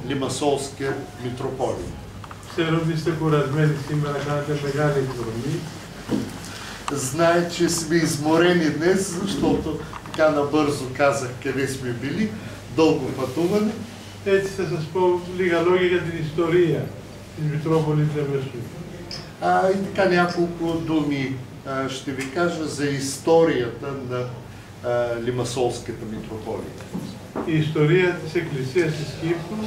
Лимасолския митрополит. Ξέρω ότι είστε κουρασμένοι σήμερα, κάνατε μεγάλη εκδρομή. Знае, че сме изморени днес, защото така набързо казах къде сме били, дълго пътуване. Έτσι θα σας πω λίγα λόγια για την ιστορία της Μητρόπολης Λεμεσού. И така няколко думи ще ви кажа за историята на Лимасолската митрополия. Η ιστορία της Εκκλησίας της Κύπρου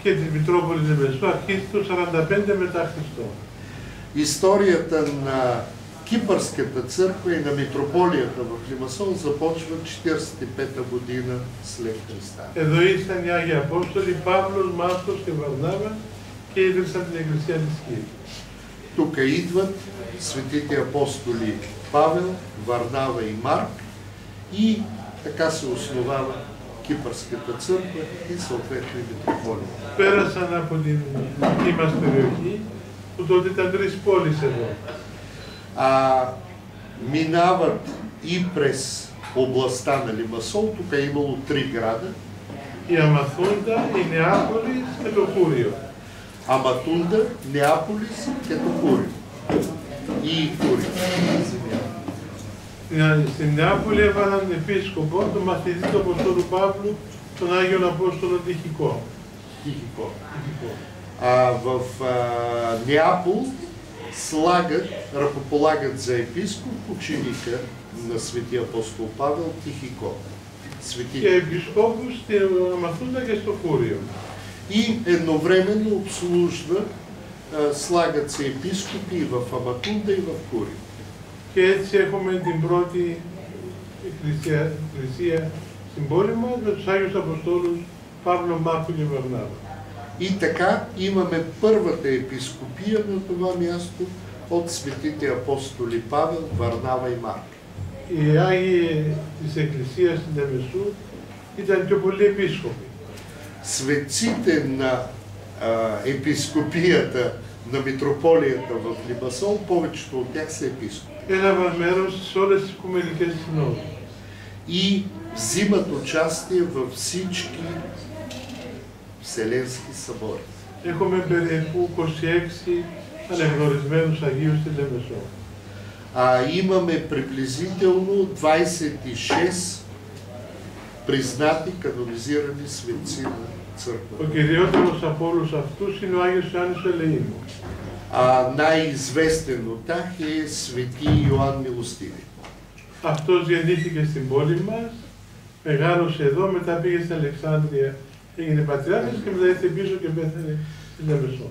και της Μητρόπολης Λεμεσού αρχίζει το 45 μετά Χριστό. Историята на Кипърската църква и на митрополията в Лимасол започва 45-та година след Христа. Εδώ ήρθαν οι Άγιοι Απόστολοι Παύλος, Μάρκος και Βαρνάβα και ίδρυσαν την Εκκλησία της Κύπρου. Тук идват светите апостоли Павел, Варнава и Марк и така се основава Кипърската църква и съответно и митрополия. Πέρασαν από την δική μας περιοχή, που τότε ήταν 3 πόλεις εδώ. Минават и през областта на Лимасол, тук е имало 3 града. Η Αμαθούντα, η Νεάπολης και το Κούριο. Аматунда, Неаполис και το Κούριο. Ή Κούριο. Στην Νεάπολη έβαλαν επίσκοπο, τον μαθητή του Αποστόλου Παύλου, τον Άγιον Απόστολο Τυχικό. В Неапол ръкополагат за епископ ученика на светия апостол Павел Тихико. Και επισκόπους στην Αμαθούντα και στο Κούριο. И едновременно обслужва, слагат се епископи и в Аматунда и в Кури. Και έτσι έχουμε την πρώτη εκκλησία στην πόλη μας με τους Άγιους Αποστόλους Παύλο, Μάρκο και Βαρνάβα. И така имаме първата епископия на това място от светите апостоли Павел, Варнава и Марк. Οι Άγιοι της Εκκλησίας στην Λεμεσού ήταν πιο πολλοί επίσκοποι. Светците на епископията на митрополията в Лимасол, повечето от тях са епископи. Έλαβαν μέρος σε όλες τις οικουμενικές συνόδους. И взимат участие във всички вселенски събори. Έχουμε περίπου 26 αναγνωρισμένους Αγίους στη Λεμεσό. Имаме приблизително 26 признати канонизирани светци на църква. Ο κυριότερος από όλους αυτούς είναι ο Άγιος Ιωάννης ο Ελεήμος. Най-известен от тях е свети Йоанн Милостиви. Αυτός γεννήθηκε στην πόλη μας, μεγάλωσε εδώ, μετά πήγε στην Αλεξάνδρεια, έγινε πατριάρχης και μετά ήρθε πίσω και πέθανε στη Λεμεσό.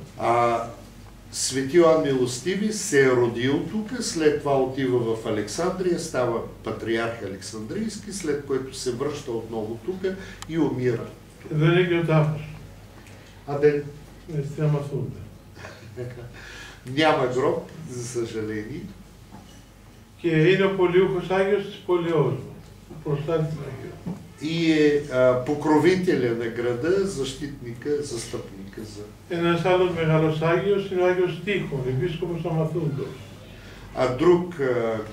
Свети Йоанн Милостиви се е родил тук, след това отива в Александрия, става патриарх Александрийски, след което се връща отново тук и умира. Εδώ είναι και ο τάφος. Δεν. Στην Αμαθούντα. Няма гроб, за съжаление. Και είναι ο πολιούχος Άγιος της πόλεως μου, ο προστάτης Αγίου. И е покровителя на града, защитника, застъпника за. Ένας άλλος μεγάλος Άγιος είναι ο Άγιος Τύχων, επίσκοπος Αμαθούντος. Друг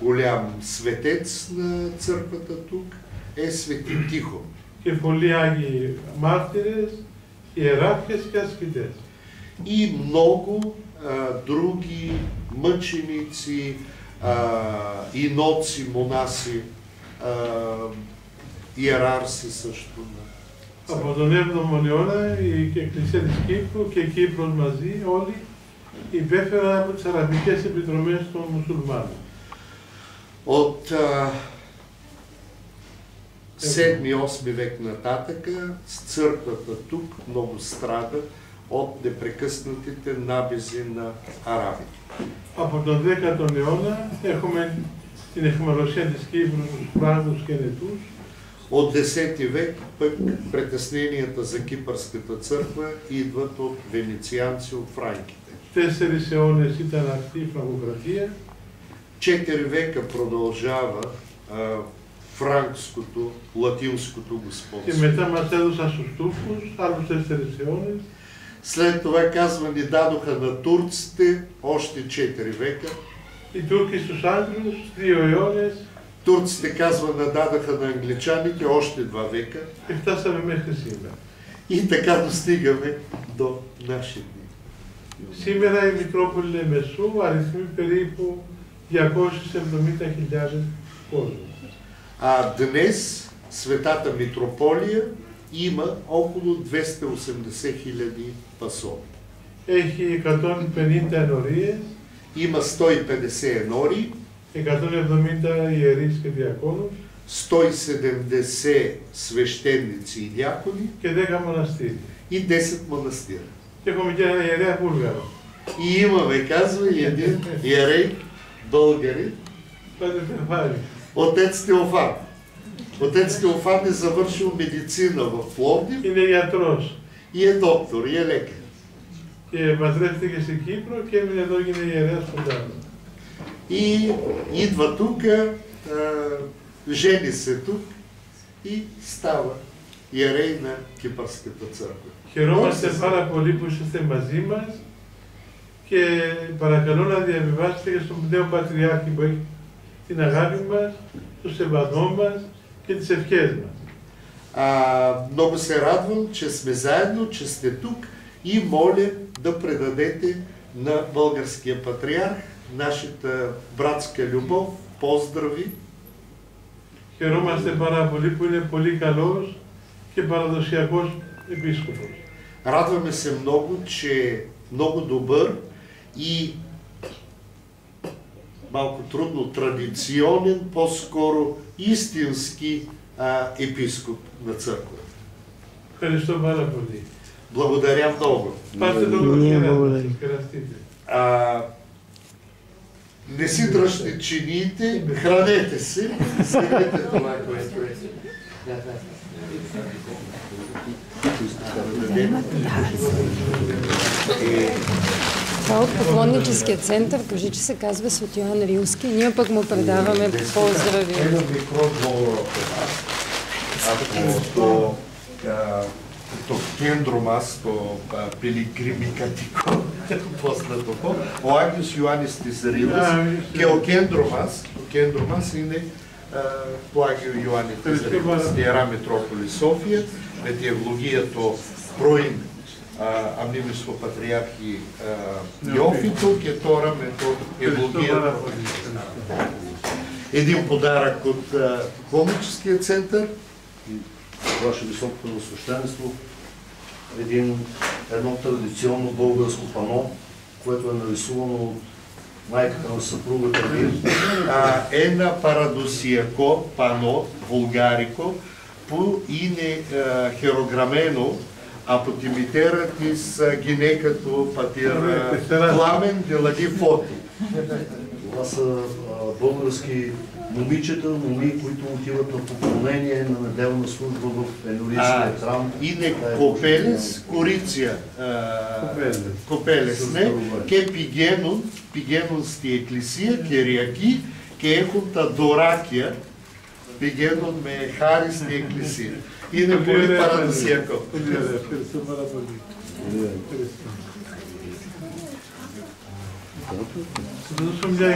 голям светец на църквата тук е свети Тихон. Και πολλοί Άγιοι μάρτυρες, ιεράρχες και ασκητές. И много други мъченици, иноци, монаси, ιεράρση също. Από τον 7ο αιώνα η Εκκλησία της Κύπρου και Κύπρος μαζί όλοι υπέφεραν από τις αραβικές επιδρομές των μουσουλμάνων. От 7-8 век нататъка църквата тук много страда от непрекъснатите набези на арабите. Από τον 10ο αιώνα έχουμε την αιχμαλωσία της Κύπρου στους Φράγκους και Νετούς. От 10 век пък притесненията за Кипърската църква идват от венецианци, от франките. 4 αιώνες ήταν αυτή η φραγκοκρατία. 4 века продължава франкското, латинското господство. Και μετά μας έδωσαν στους Τούρκους άλλους 4 αιώνες. След това казва, ни дадоха на турците още 4 века. Οι Τούρκοι στους Άγγλους 2 αιώνες. Турците, казва, нададаха на англичаните още 2 века. Και φτάσαμε μέχρι σήμερα. И така достигаме до нашите дни. Σήμερα η Μητρόπολη Λεμεσού αριθμεί περίπου 270.000 κόσμου. Днес Светата Митрополия има около 280 хиляди пасови. Έχει 150 ενορίες, Има 150 енори, 170 ιερείς και διακόνους 170 свещеници и дякони και 10 μοναστήρια. и 10 манастира. Και έχουμε και ένα ιερέα Βούλγαρο. И имаме, казва, и един иерей българин, Πάτε Θεοφάνη. отец Теофан. Отец Теофан е завършил медицина в Пловдив Είναι γιατρός и е доктор, и е лекар. και παντρεύτηκε στην Κύπρο και έμεινε εδώ και είναι ιερέας Φοντάνου. И идва тук, жени се тук и става иерей на Кипърската църква. Χαιρόμαστε πάρα πολύ που είσαστε μαζί μας και παρακαλώ να διαβιβάσετε και στον νέο Πατριάρχη που έχει την αγάπη μας, το σεβασμό μας και τις ευχές μας. Много се радвам, че сме заедно, че сте тук и моля да предадете на българския патриарх нашата братска любов, поздрави. Χαιρόμαστε πάρα πολύ που είναι πολύ καλός και παραδοσιακός επίσκοπος. Радваме се много, че е много добър и малко трудно традиционен, по-скоро истински епископ на църква. Ευχαριστώ πάρα πολύ. Благодаря много. Πάστε το благодарим. Не си дръжте чиниите, хранете се, седете това, което е. Това от поклонническия център, кажи, че се казва Свети Йоан Рилски. Ние пък му предаваме поздрави. Едно микро to kendromas, to piligrimikatiko, poznato, o Agius Ioannis της Ρήλος και ο κέντρομας είναι το Άγιο Ιωάννη της Ρήλος, στη Ιερά Μητρόπολη Σόφια, με τη ευλογία το πρώην αμνήμιστο Πατριάρχη Ιώφητο και τώρα με το ευλογία. Един подарък от Поклонническия център. Ваше Високото Свещенство, едно традиционно българско пано, което е нарисувано от майката на съпругата ви. Ένα παραδοσιακό πανό, βουλγάρικο, που είναι χειρογραμμένο από τη μητέρα της γυναίκα του πατήρ Пламен, δηλαδή Фоти. Това са български момичета, моми, които отиват на поклонение на неделна служба в Енорийския храм. Είναι κοπέλες, κορίτσια, κοπέλες, ναι, και πηγαίνουν στη εκκλησία Κυριακή και έχουν τα δωράκια, πηγαίνουν με χάρη στη εκκλησία. Είναι πολύ παραδοσιακό. Ευχαριστώ πάρα πολύ. Θα δώσω μια